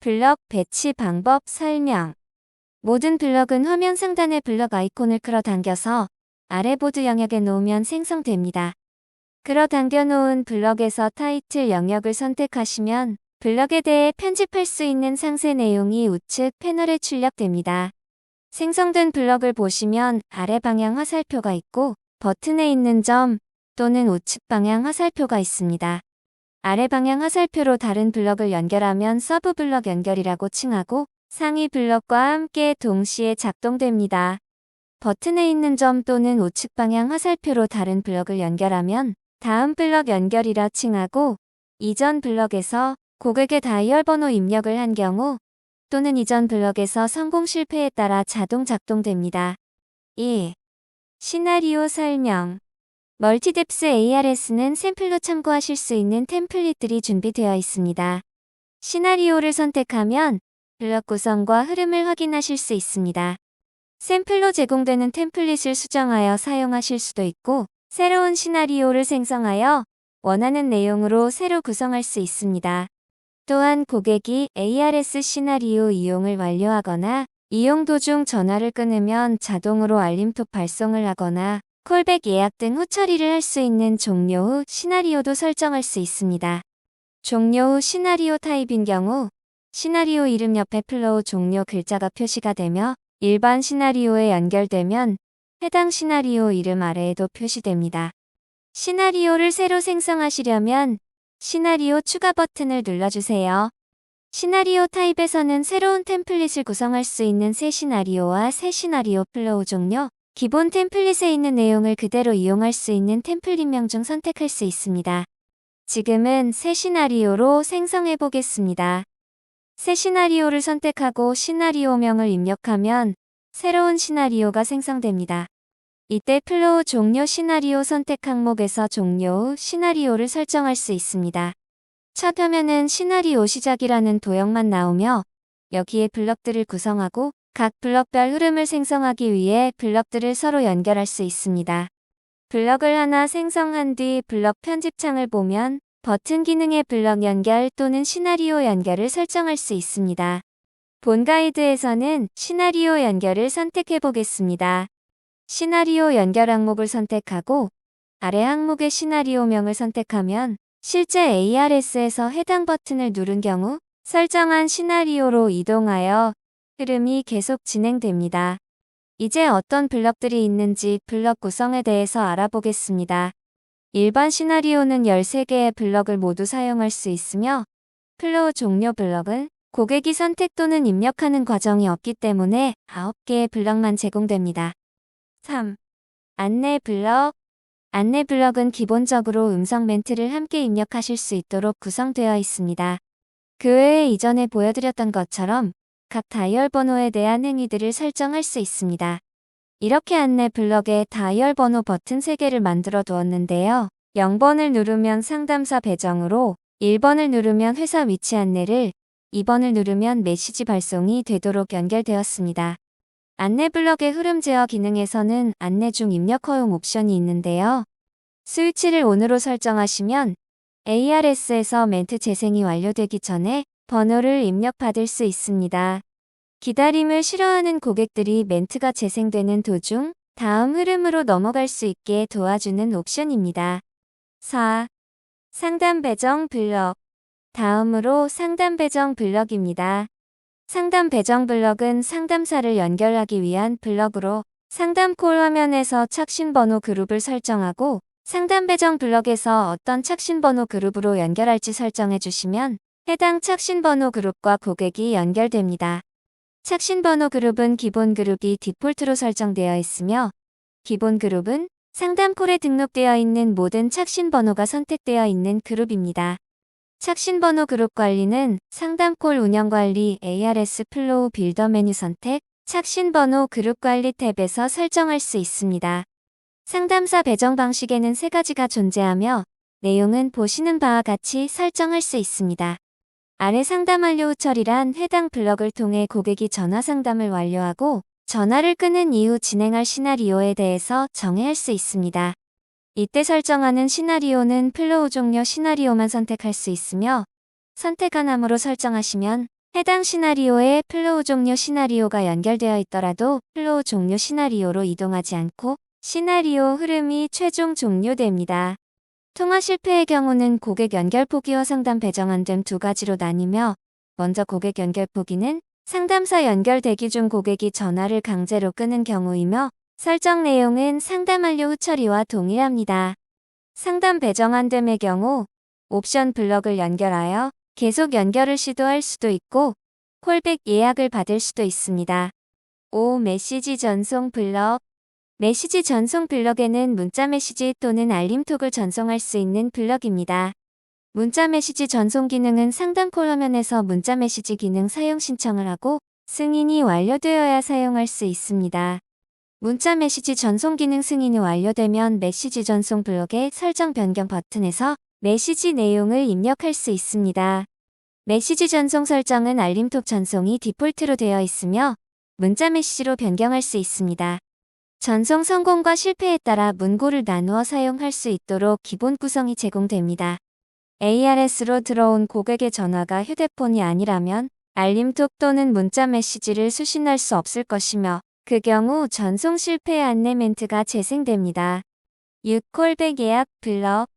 블럭 배치 방법 설명. 모든 블럭은 화면 상단의 블럭 아이콘을 끌어당겨서 아래 보드 영역에 놓으면 생성됩니다. 끌어당겨 놓은 블럭에서 타이틀 영역을 선택하시면 블럭에 대해 편집할 수 있는 상세 내용이 우측 패널에 출력됩니다. 생성된 블럭을 보시면 아래 방향 화살표가 있고 버튼에 있는 점 또는 우측 방향 화살표가 있습니다. 아래 방향 화살표로 다른 블럭을 연결하면 서브 블럭 연결이라고 칭하고 상위 블럭과 함께 동시에 작동됩니다. 버튼에 있는 점 또는 우측 방향 화살표로 다른 블럭을 연결하면 다음 블럭 연결이라 칭하고 이전 블럭에서 고객의 다이얼 번호 입력을 한 경우 또는 이전 블럭에서 성공 실패에 따라 자동 작동됩니다. 1. 시나리오 설명. 멀티뎁스 ARS는 샘플로 참고하실 수 있는 템플릿들이 준비되어 있습니다. 시나리오를 선택하면 블럭 구성과 흐름을 확인하실 수 있습니다. 샘플로 제공되는 템플릿을 수정하여 사용하실 수도 있고 새로운 시나리오를 생성하여 원하는 내용으로 새로 구성할 수 있습니다. 또한 고객이 ARS 시나리오 이용을 완료하거나 이용 도중 전화를 끊으면 자동으로 알림톡 발송을 하거나 콜백 예약 등 후 처리를 할 수 있는 종료 후 시나리오도 설정할 수 있습니다. 종료 후 시나리오 타입인 경우 시나리오 이름 옆에 플로우 종료 글자가 표시가 되며 일반 시나리오에 연결되면 해당 시나리오 이름 아래에도 표시됩니다. 시나리오를 새로 생성하시려면 시나리오 추가 버튼을 눌러주세요. 시나리오 타입에서는 새로운 템플릿을 구성할 수 있는 새 시나리오와 새 시나리오 플로우 종료, 기본 템플릿에 있는 내용을 그대로 이용할 수 있는 템플릿명 중 선택할 수 있습니다. 지금은 새 시나리오로 생성해 보겠습니다. 새 시나리오를 선택하고 시나리오명을 입력하면 새로운 시나리오가 생성됩니다. 이때 플로우 종료 시나리오 선택 항목에서 종료 후 시나리오를 설정할 수 있습니다. 첫 화면은 시나리오 시작이라는 도형만 나오며 여기에 블럭들을 구성하고 각 블럭별 흐름을 생성하기 위해 블럭들을 서로 연결할 수 있습니다. 블럭을 하나 생성한 뒤 블럭 편집창을 보면 버튼 기능의 블럭 연결 또는 시나리오 연결을 설정할 수 있습니다. 본 가이드에서는 시나리오 연결을 선택해 보겠습니다. 시나리오 연결 항목을 선택하고 아래 항목의 시나리오명을 선택하면 실제 ARS에서 해당 버튼을 누른 경우 설정한 시나리오로 이동하여 흐름이 계속 진행됩니다. 이제 어떤 블럭들이 있는지 블럭 구성에 대해서 알아보겠습니다. 일반 시나리오는 13개의 블럭을 모두 사용할 수 있으며 플로우 종료 블럭은 고객이 선택 또는 입력하는 과정이 없기 때문에 9개의 블럭만 제공됩니다. 3. 안내 블럭. 안내 블럭은 기본적으로 음성 멘트를 함께 입력하실 수 있도록 구성되어 있습니다. 그 외에 이전에 보여드렸던 것처럼 각 다이얼 번호에 대한 행위들을 설정할 수 있습니다. 이렇게 안내 블럭에 다이얼 번호 버튼 3개를 만들어 두었는데요. 0번을 누르면 상담사 배정으로 1번을 누르면 회사 위치 안내를 2번을 누르면 메시지 발송이 되도록 연결되었습니다. 안내 블럭의 흐름 제어 기능에서는 안내 중 입력 허용 옵션이 있는데요. 스위치를 ON으로 설정하시면 ARS에서 멘트 재생이 완료되기 전에 번호를 입력받을 수 있습니다. 기다림을 싫어하는 고객들이 멘트가 재생되는 도중 다음 흐름으로 넘어갈 수 있게 도와주는 옵션입니다. 4. 상담 배정 블럭. 다음으로 상담 배정 블럭입니다. 상담 배정 블럭은 상담사를 연결하기 위한 블럭으로 상담 콜 화면에서 착신 번호 그룹을 설정하고 상담 배정 블럭에서 어떤 착신 번호 그룹으로 연결할지 설정해 주시면 해당 착신 번호 그룹과 고객이 연결됩니다. 착신 번호 그룹은 기본 그룹이 디폴트로 설정되어 있으며 기본 그룹은 상담 콜에 등록되어 있는 모든 착신 번호가 선택되어 있는 그룹입니다. 착신 번호 그룹 관리는 상담 콜 운영 관리 ARS 플로우 빌더 메뉴 선택 착신 번호 그룹 관리 탭에서 설정할 수 있습니다. 상담사 배정 방식에는 3가지가 존재하며 내용은 보시는 바와 같이 설정할 수 있습니다. 아래 상담 완료 후 처리란 해당 블럭을 통해 고객이 전화 상담을 완료하고 전화를 끊은 이후 진행할 시나리오에 대해서 정의할 수 있습니다. 이때 설정하는 시나리오는 플로우 종료 시나리오만 선택할 수 있으며 선택한 함으로 설정하시면 해당 시나리오에 플로우 종료 시나리오가 연결되어 있더라도 플로우 종료 시나리오로 이동하지 않고 시나리오 흐름이 최종 종료됩니다. 통화 실패의 경우는 고객 연결 포기와 상담 배정 안 됨 두 가지로 나뉘며, 먼저 고객 연결 포기는 상담사 연결 대기 중 고객이 전화를 강제로 끄는 경우이며, 설정 내용은 상담 완료 후 처리와 동일합니다. 상담 배정 안 됨의 경우 옵션 블럭을 연결하여 계속 연결을 시도할 수도 있고 콜백 예약을 받을 수도 있습니다. 5. 메시지 전송 블럭. 메시지 전송 블럭에는 문자 메시지 또는 알림톡을 전송할 수 있는 블럭입니다. 문자 메시지 전송 기능은 상담 콜 화면에서 문자 메시지 기능 사용 신청을 하고 승인이 완료되어야 사용할 수 있습니다. 문자 메시지 전송 기능 승인이 완료되면 메시지 전송 블럭의 설정 변경 버튼에서 메시지 내용을 입력할 수 있습니다. 메시지 전송 설정은 알림톡 전송이 디폴트로 되어 있으며 문자 메시지로 변경할 수 있습니다. 전송 성공과 실패에 따라 문구를 나누어 사용할 수 있도록 기본 구성이 제공됩니다. ARS로 들어온 고객의 전화가 휴대폰이 아니라면 알림톡 또는 문자 메시지를 수신할 수 없을 것이며, 그 경우 전송 실패 안내 멘트가 재생됩니다. 6. 콜백 예약 블럭.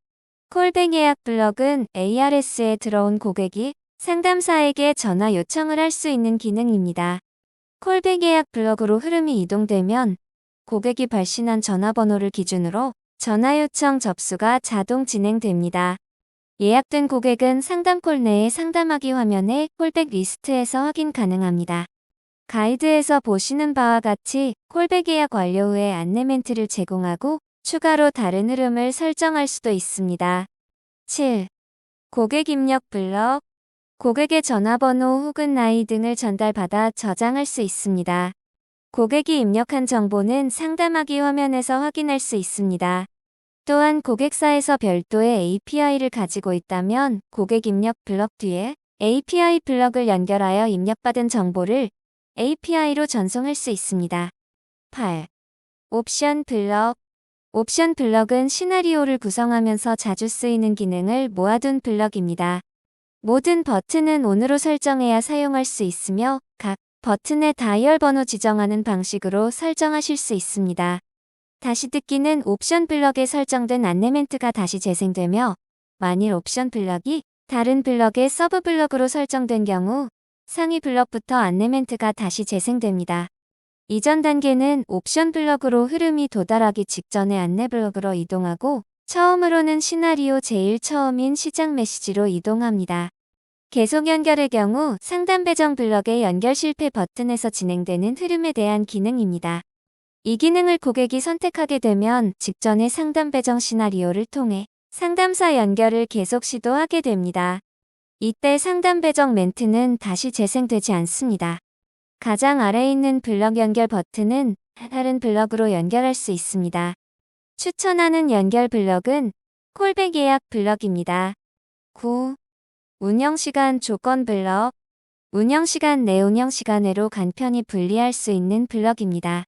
콜백 예약 블럭은 ARS에 들어온 고객이 상담사에게 전화 요청을 할 수 있는 기능입니다. 콜백 예약 블럭으로 흐름이 이동되면 고객이 발신한 전화번호를 기준으로 전화 요청 접수가 자동 진행됩니다. 예약된 고객은 상담콜 내의 상담하기 화면의 콜백 리스트에서 확인 가능합니다. 가이드에서 보시는 바와 같이 콜백 예약 완료 후에 안내 멘트를 제공하고 추가로 다른 흐름을 설정할 수도 있습니다. 7. 고객 입력 블럭. 고객의 전화번호 혹은 나이 등을 전달받아 저장할 수 있습니다. 고객이 입력한 정보는 상담하기 화면에서 확인할 수 있습니다. 또한 고객사에서 별도의 API를 가지고 있다면 고객 입력 블럭 뒤에 API 블럭을 연결하여 입력받은 정보를 API로 전송할 수 있습니다. 8. 옵션 블럭. 옵션 블럭은 시나리오를 구성하면서 자주 쓰이는 기능을 모아둔 블럭입니다. 모든 버튼은 ON으로 설정해야 사용할 수 있으며 각 버튼의 다이얼 번호 지정하는 방식으로 설정하실 수 있습니다. 다시 듣기는 옵션 블럭에 설정된 안내 멘트가 다시 재생되며, 만일 옵션 블럭이 다른 블럭의 서브 블럭으로 설정된 경우 상위 블럭부터 안내 멘트가 다시 재생됩니다. 이전 단계는 옵션 블럭으로 흐름이 도달하기 직전에 안내 블럭으로 이동하고 처음으로는 시나리오 제일 처음인 시작 메시지로 이동합니다. 계속 연결의 경우 상담 배정 블럭의 연결 실패 버튼에서 진행되는 흐름에 대한 기능입니다. 이 기능을 고객이 선택하게 되면 직전의 상담 배정 시나리오를 통해 상담사 연결을 계속 시도하게 됩니다. 이때 상담 배정 멘트는 다시 재생되지 않습니다. 가장 아래에 있는 블럭 연결 버튼은 다른 블럭으로 연결할 수 있습니다. 추천하는 연결 블럭은 콜백 예약 블럭입니다. 9. 운영시간 조건 블럭. 운영시간 내 운영시간으로 간편히 분리할 수 있는 블럭입니다.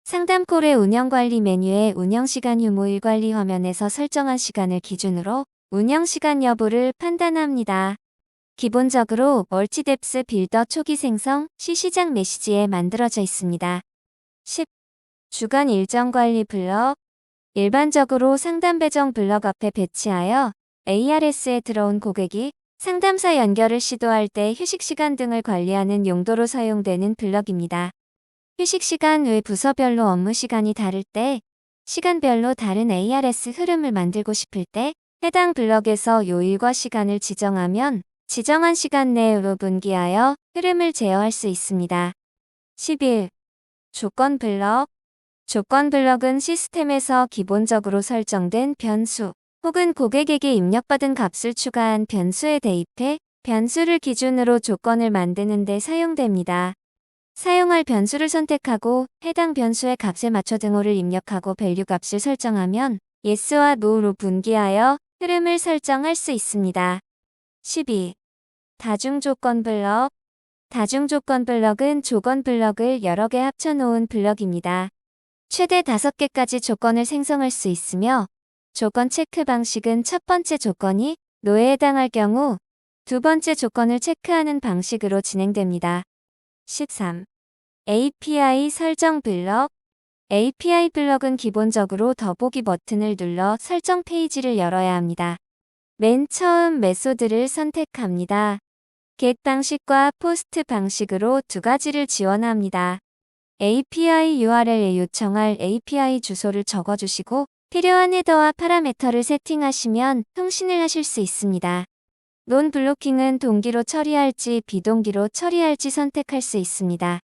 상담콜의 운영관리 메뉴의 운영시간 휴무일 관리 화면에서 설정한 시간을 기준으로 운영시간 여부를 판단합니다. 기본적으로 멀티뎁스 빌더 초기 생성 시 시작 메시지에 만들어져 있습니다. 10. 주간 일정 관리 블럭. 일반적으로 상담 배정 블럭 앞에 배치하여 ARS에 들어온 고객이 상담사 연결을 시도할 때 휴식시간 등을 관리하는 용도로 사용되는 블럭입니다. 휴식시간 외 부서별로 업무시간이 다를 때, 시간별로 다른 ARS 흐름을 만들고 싶을 때 해당 블럭에서 요일과 시간을 지정하면 지정한 시간 내로 분기하여 흐름을 제어할 수 있습니다. 11. 조건 블럭. 조건 블럭은 시스템에서 기본적으로 설정된 변수 혹은 고객에게 입력받은 값을 추가한 변수에 대입해 변수를 기준으로 조건을 만드는 데 사용됩니다. 사용할 변수를 선택하고 해당 변수의 값에 맞춰 등호를 입력하고 밸류 값을 설정하면 yes와 no로 분기하여 흐름을 설정할 수 있습니다. 12. 다중조건 블럭. 다중조건 블럭은 조건 블럭을 여러 개 합쳐놓은 블럭입니다. 최대 5개까지 조건을 생성할 수 있으며 조건 체크 방식은 첫 번째 조건이 no에 해당할 경우 두 번째 조건을 체크하는 방식으로 진행됩니다. 13. API 설정 블럭. API 블럭은 기본적으로 더보기 버튼을 눌러 설정 페이지를 열어야 합니다. 맨 처음 메소드를 선택합니다. get 방식과 post 방식으로 두 가지를 지원합니다. API URL에 요청할 API 주소를 적어주시고 필요한 헤더와 파라미터를 세팅하시면 통신을 하실 수 있습니다. 논 블로킹은 동기로 처리할지 비동기로 처리할지 선택할 수 있습니다.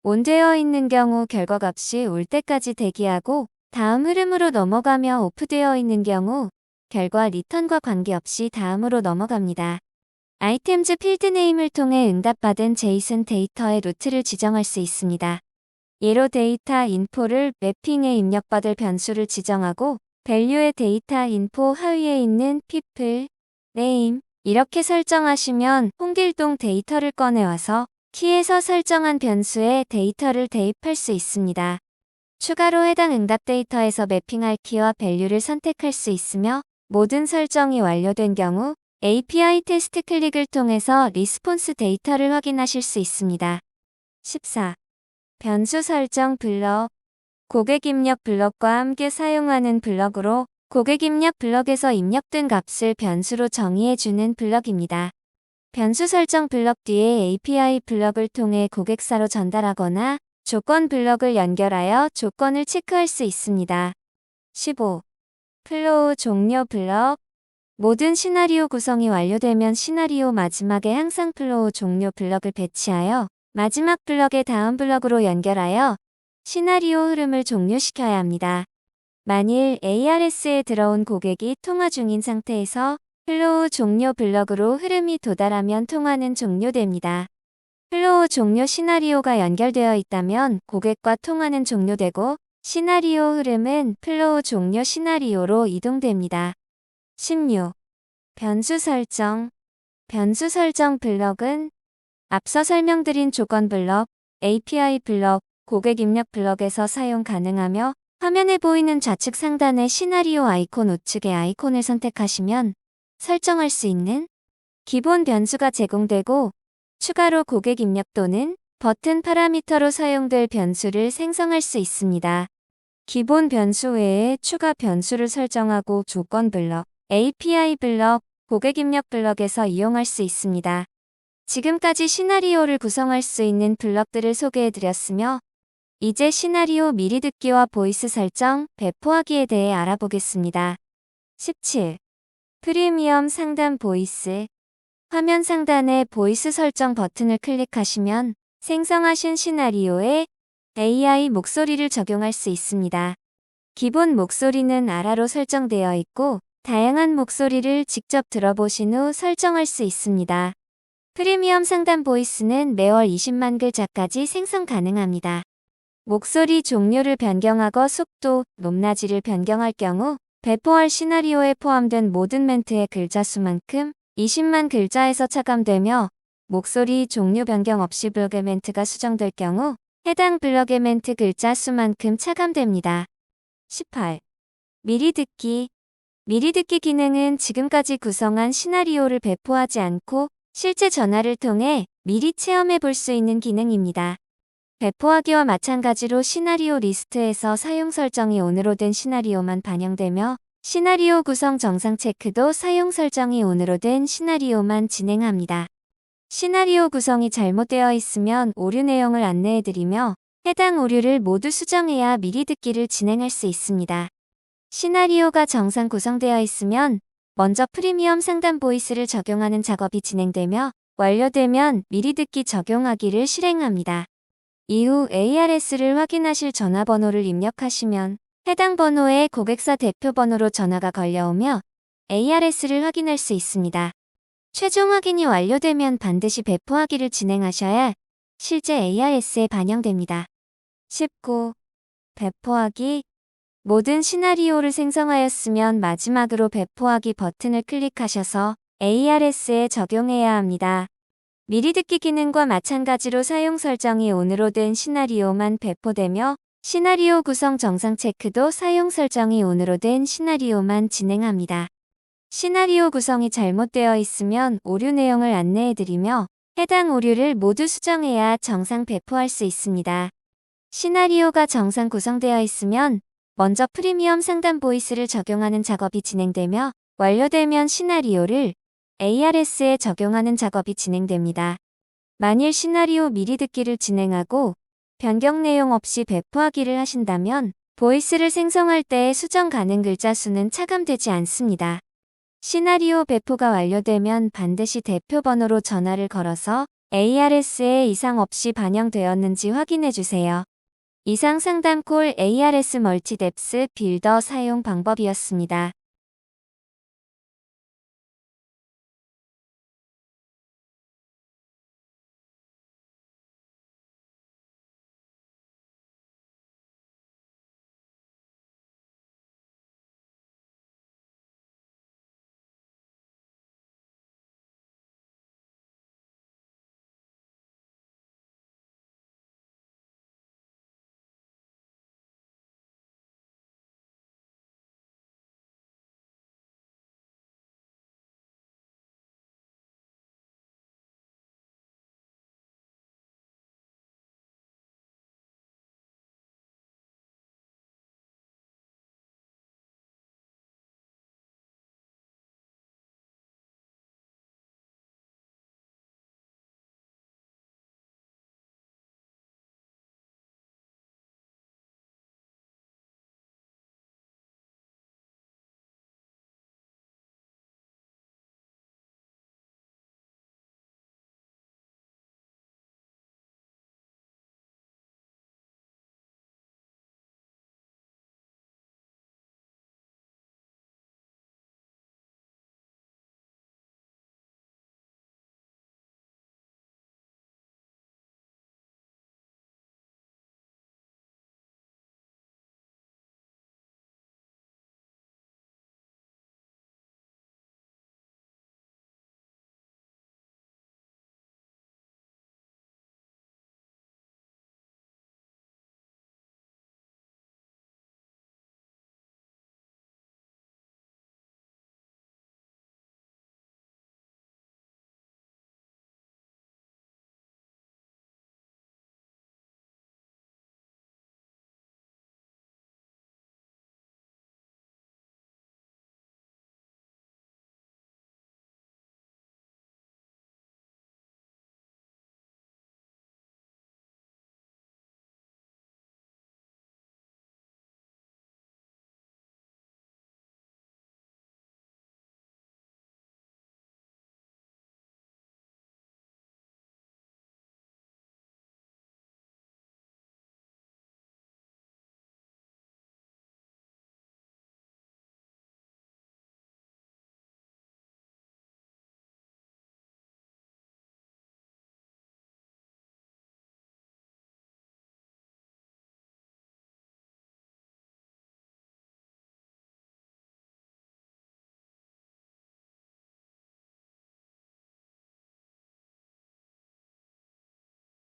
온되어 있는 경우 결과값이 올 때까지 대기하고 다음 흐름으로 넘어가며 오프되어 있는 경우 결과 리턴과 관계없이 다음으로 넘어갑니다. 아이템즈 필드 네임을 통해 응답받은 제이슨 데이터의 루트를 지정할 수 있습니다. 예로 데이터 인포를 매핑에 입력받을 변수를 지정하고 밸류의 데이터 인포 하위에 있는 people, name 이렇게 설정하시면 홍길동 데이터를 꺼내와서 키에서 설정한 변수에 데이터를 대입할 수 있습니다. 추가로 해당 응답 데이터에서 매핑할 키와 밸류를 선택할 수 있으며 모든 설정이 완료된 경우 API 테스트 클릭을 통해서 리스폰스 데이터를 확인하실 수 있습니다. 14. 변수 설정 블럭. 고객 입력 블럭과 함께 사용하는 블럭으로 고객 입력 블럭에서 입력된 값을 변수로 정의해주는 블럭입니다. 변수 설정 블럭 뒤에 API 블럭을 통해 고객사로 전달하거나 조건 블럭을 연결하여 조건을 체크할 수 있습니다. 15. 플로우 종료 블럭. 모든 시나리오 구성이 완료되면 시나리오 마지막에 항상 플로우 종료 블럭을 배치하여 마지막 블럭의 다음 블럭으로 연결하여 시나리오 흐름을 종료시켜야 합니다. 만일 ARS에 들어온 고객이 통화 중인 상태에서 플로우 종료 블럭으로 흐름이 도달하면 통화는 종료됩니다. 플로우 종료 시나리오가 연결되어 있다면 고객과 통화는 종료되고 시나리오 흐름은 플로우 종료 시나리오로 이동됩니다. 16. 변수 설정. 변수 설정 블럭은 앞서 설명드린 조건 블럭, API 블럭, 고객 입력 블럭에서 사용 가능하며 화면에 보이는 좌측 상단의 시나리오 아이콘 우측의 아이콘을 선택하시면 설정할 수 있는 기본 변수가 제공되고 추가로 고객 입력 또는 버튼 파라미터로 사용될 변수를 생성할 수 있습니다. 기본 변수 외에 추가 변수를 설정하고 조건 블럭, API 블럭, 고객 입력 블럭에서 이용할 수 있습니다. 지금까지 시나리오를 구성할 수 있는 블럭들을 소개해드렸으며 이제 시나리오 미리 듣기와 보이스 설정, 배포하기에 대해 알아보겠습니다. 17. 프리미엄 상단 보이스. 화면 상단의 보이스 설정 버튼을 클릭하시면 생성하신 시나리오에 AI 목소리를 적용할 수 있습니다. 기본 목소리는 아라로 설정되어 있고 다양한 목소리를 직접 들어보신 후 설정할 수 있습니다. 프리미엄 상단 보이스는 매월 20만 글자까지 생성 가능합니다. 목소리 종류를 변경하고 속도, 높낮이를 변경할 경우 배포할 시나리오에 포함된 모든 멘트의 글자 수만큼 20만 글자에서 차감되며 목소리 종류 변경 없이 블럭의 멘트가 수정될 경우 해당 블럭의 멘트 글자 수만큼 차감됩니다. 18. 미리 듣기. 미리 듣기 기능은 지금까지 구성한 시나리오를 배포하지 않고 실제 전화를 통해 미리 체험해 볼 수 있는 기능입니다. 배포하기와 마찬가지로 시나리오 리스트에서 사용 설정이 ON으로 된 시나리오만 반영되며 시나리오 구성 정상 체크도 사용 설정이 ON으로 된 시나리오만 진행합니다. 시나리오 구성이 잘못되어 있으면 오류 내용을 안내해드리며 해당 오류를 모두 수정해야 미리 듣기를 진행할 수 있습니다. 시나리오가 정상 구성되어 있으면 먼저 프리미엄 상단 보이스를 적용하는 작업이 진행되며 완료되면 미리 듣기 적용하기를 실행합니다. 이후 ARS를 확인하실 전화번호를 입력하시면 해당 번호에 고객사 대표 번호로 전화가 걸려오며 ARS를 확인할 수 있습니다. 최종 확인이 완료되면 반드시 배포하기를 진행하셔야 실제 ARS에 반영됩니다. 19. 배포하기. 모든 시나리오를 생성하였으면 마지막으로 배포하기 버튼을 클릭하셔서 ARS에 적용해야 합니다. 미리 듣기 기능과 마찬가지로 사용 설정이 ON으로 된 시나리오만 배포되며 시나리오 구성 정상 체크도 사용 설정이 ON으로 된 시나리오만 진행합니다. 시나리오 구성이 잘못되어 있으면 오류 내용을 안내해드리며 해당 오류를 모두 수정해야 정상 배포할 수 있습니다. 시나리오가 정상 구성되어 있으면 먼저 프리미엄 상단 보이스를 적용하는 작업이 진행되며 완료되면 시나리오를 ARS에 적용하는 작업이 진행됩니다. 만일 시나리오 미리 듣기를 진행하고 변경 내용 없이 배포하기를 하신다면 보이스를 생성할 때 수정 가능 글자 수는 차감되지 않습니다. 시나리오 배포가 완료되면 반드시 대표 번호로 전화를 걸어서 ARS에 이상 없이 반영되었는지 확인해 주세요. 이상 상담 콜 ARS 멀티뎁스 빌더 사용 방법이었습니다.